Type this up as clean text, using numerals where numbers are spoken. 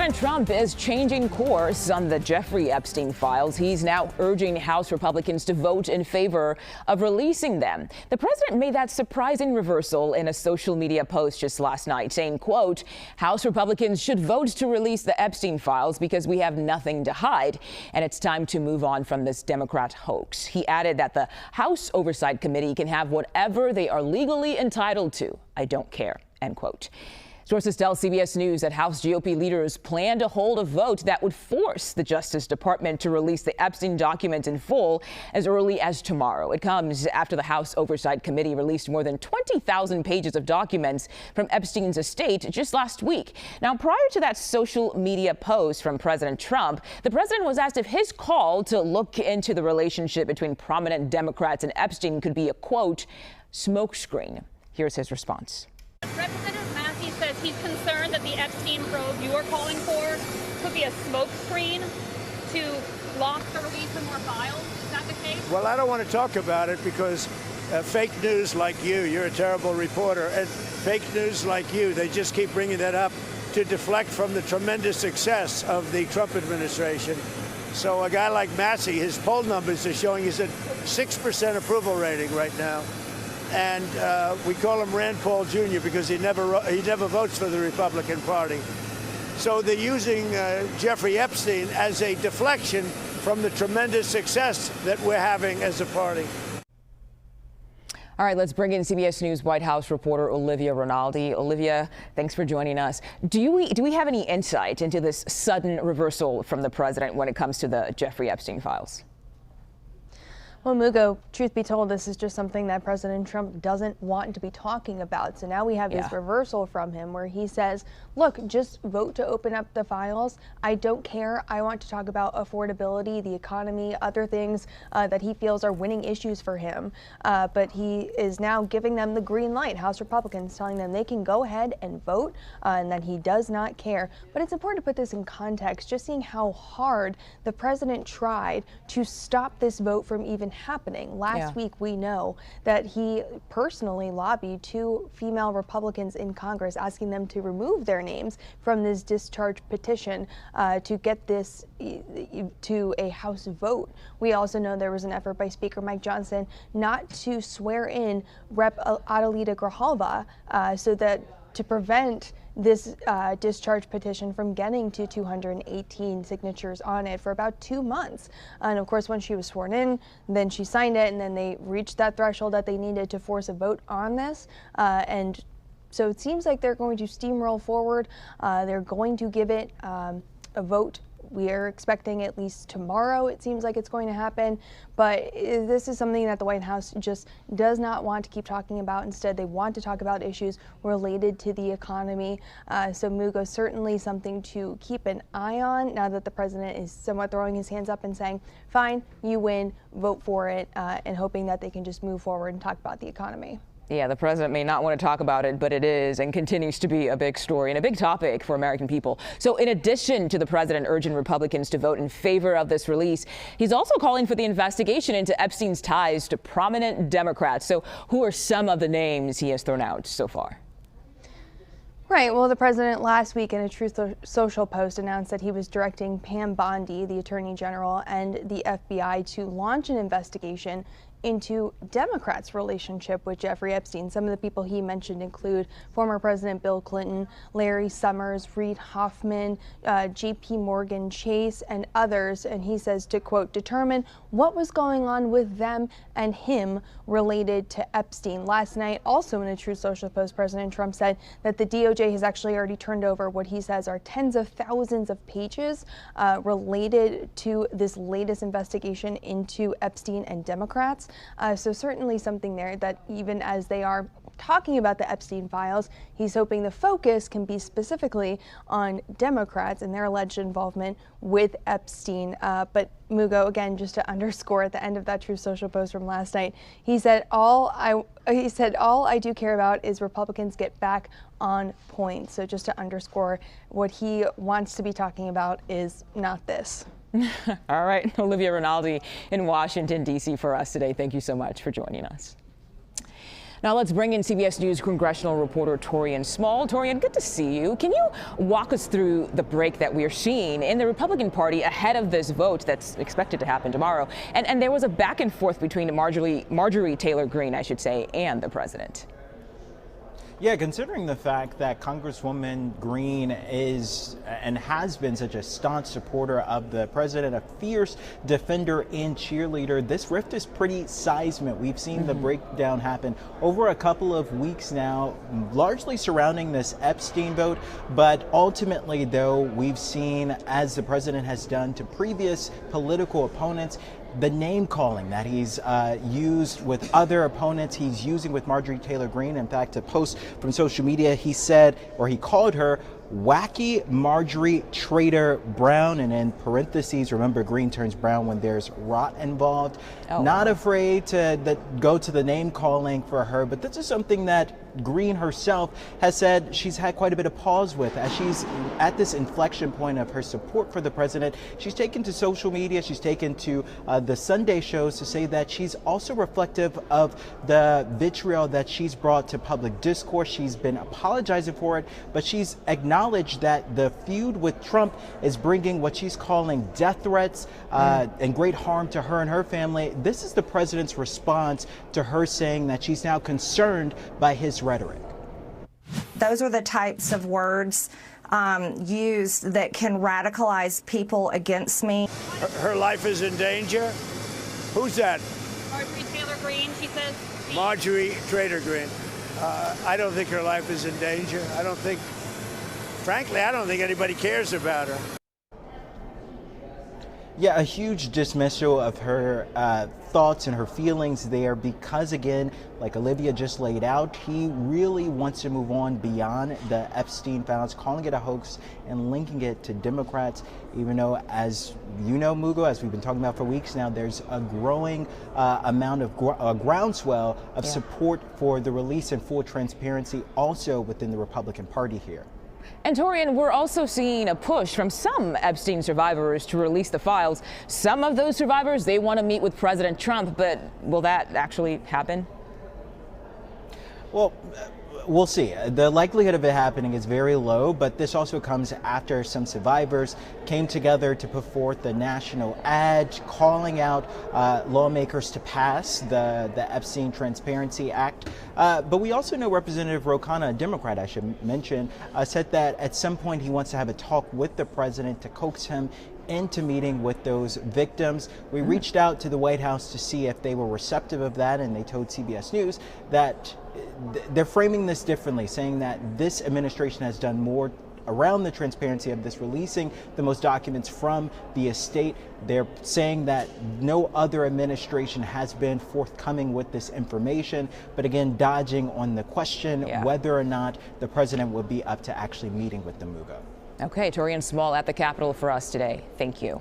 President Trump is changing course on the Jeffrey Epstein files. He's now urging House Republicans to vote in favor of releasing them. The president made that surprising reversal in a social media post just last night, saying, quote, House Republicans should vote to release the Epstein files because we have nothing to hide, and it's time to move on from this Democrat hoax. He added that the House Oversight Committee can have whatever they are legally entitled to. I don't care, end quote. Sources tell CBS News that House GOP leaders plan to hold a vote that would force the Justice Department to release the Epstein documents in full as early as tomorrow. It comes after the House Oversight Committee released more than 20,000 pages of documents from Epstein's estate just last week. Now, prior to that social media post from President Trump, the president was asked if his call to look into the relationship between prominent Democrats and Epstein could be a, quote, smokescreen. Here's his response. Representative Massey says he's concerned that the Epstein probe you are calling for could be a smokescreen to block the release of more files. Is that the case? Well, I don't want to talk about it because fake news like you're a terrible reporter, and fake news like you, they just keep bringing that up to deflect from the tremendous success of the Trump administration. So a guy like Massey, his poll numbers are showing he's at 6% approval rating right now. And we call him Rand Paul Jr. because he never votes for the Republican Party. So they're using Jeffrey Epstein as a deflection from the tremendous success that we're having as a party. All right, let's bring in CBS News White House reporter Olivia Rinaldi. Olivia, thanks for joining us. Do we have any insight into this sudden reversal from the president when it comes to the Jeffrey Epstein files? Well, Mugo, truth be told, this is just something that President Trump doesn't want to be talking about. So now we have this reversal from him where he says, look, just vote to open up the files. I don't care. I want to talk about affordability, the economy, other things that he feels are winning issues for him. But he is now giving them the green light. House Republicans telling them they can go ahead and vote and that he does not care. But it's important to put this in context, just seeing how hard the president tried to stop this vote from even happening. Last week, we know that he personally lobbied two female Republicans in Congress, asking them to remove their names from this discharge petition to get this to a House vote. We also know there was an effort by Speaker Mike Johnson not to swear in Rep. Adelita Grijalva so that to prevent this discharge petition from getting to 218 signatures on it for about 2 months. And of course, when she was sworn in, then she signed it, and then they reached that threshold that they needed to force a vote on this. And so it seems like they're going to steamroll forward. They're going to give it a vote. We are expecting at least tomorrow, it seems like it's going to happen. But this is something that the White House just does not want to keep talking about. Instead, they want to talk about issues related to the economy. So Mugo, certainly something to keep an eye on now that the president is somewhat throwing his hands up and saying, fine, you win, vote for it, and hoping that they can just move forward and talk about the economy. Yeah, the president may not want to talk about it, but it is and continues to be a big story and a big topic for American people. So in addition to the president urging Republicans to vote in favor of this release, he's also calling for the investigation into Epstein's ties to prominent Democrats. So who are some of the names he has thrown out so far? Right. Well, the president last week in a Truth Social post announced that he was directing Pam Bondi, the attorney general, and the FBI to launch an investigation into Democrats' relationship with Jeffrey Epstein. Some of the people he mentioned include former President Bill Clinton, Larry Summers, Reid Hoffman, J.P. Morgan Chase, and others. And he says to, quote, determine what was going on with them and him related to Epstein. Last night, also in a Truth Social post, President Trump said that the DOJ has actually already turned over what he says are tens of thousands of pages related to this latest investigation into Epstein and Democrats. So certainly something there that even as they are talking about the Epstein files, he's hoping the focus can be specifically on Democrats and their alleged involvement with Epstein. But Mugo, again, just to underscore at the end of that Truth Social post from last night, he said all I do care about is Republicans get back on point. So just to underscore, what he wants to be talking about is not this. All right, Olivia Rinaldi in Washington, D.C. for us today. Thank you so much for joining us. Now let's bring in CBS News congressional reporter Taurean Small. Taurean, good to see you. Can you walk us through the break that we're seeing in the Republican Party ahead of this vote that's expected to happen tomorrow? And there was a back and forth between Marjorie Taylor Greene, I should say, and the president. Yeah, considering the fact that Congresswoman Greene is and has been such a staunch supporter of the president, a fierce defender and cheerleader, this rift is pretty seismic. We've seen the breakdown happen over a couple of weeks now, largely surrounding this Epstein vote. But ultimately, though, we've seen, as the president has done to previous political opponents, the name calling that he's used with other opponents, he's using with Marjorie Taylor Greene. In fact, a post from social media, he said, or he called her wacky Marjorie Trader Brown, and in parentheses, remember Greene turns brown when there's rot involved. Not afraid to go to the name calling for her, but this is something that Greene herself has said she's had quite a bit of pause with as she's at this inflection point of her support for the president. She's taken to social media, she's taken to the Sunday shows to say that she's also reflective of the vitriol that she's brought to public discourse. She's been apologizing for it, but she's acknowledged that the feud with Trump is bringing what she's calling death threats and great harm to her and her family. This is the president's response to her saying that she's now concerned by his rhetoric. Those are the types of words used that can radicalize people against me. Her life is in danger? Who's that? Marjorie Taylor Greene, she says. Marjorie Taylor Greene. I don't think her life is in danger. Frankly, I don't think anybody cares about her. Yeah, a huge dismissal of her thoughts and her feelings there because, again, like Olivia just laid out, he really wants to move on beyond the Epstein files, calling it a hoax and linking it to Democrats, even though, as you know, Mugo, as we've been talking about for weeks now, there's a growing amount of groundswell of support for the release and full transparency also within the Republican Party here. And Taurean, we're also seeing a push from some Epstein survivors to release the files. Some of those survivors, they want to meet with President Trump, but will that actually happen? Well, we'll see. The likelihood of it happening is very low, but this also comes after some survivors came together to put forth the national ad calling out lawmakers to pass the Epstein Transparency Act. But we also know Representative Ro Khanna, a Democrat I should mention, said that at some point he wants to have a talk with the president to coax him into meeting with those victims. We reached out to the White House to see if they were receptive of that, and they told CBS News that they're framing this differently, saying that this administration has done more around the transparency of this, releasing the most documents from the estate. They're saying that no other administration has been forthcoming with this information, but again, dodging on the question whether or not the president would be up to actually meeting with the Mugo. Okay, Taurean Small at the Capitol for us today. Thank you.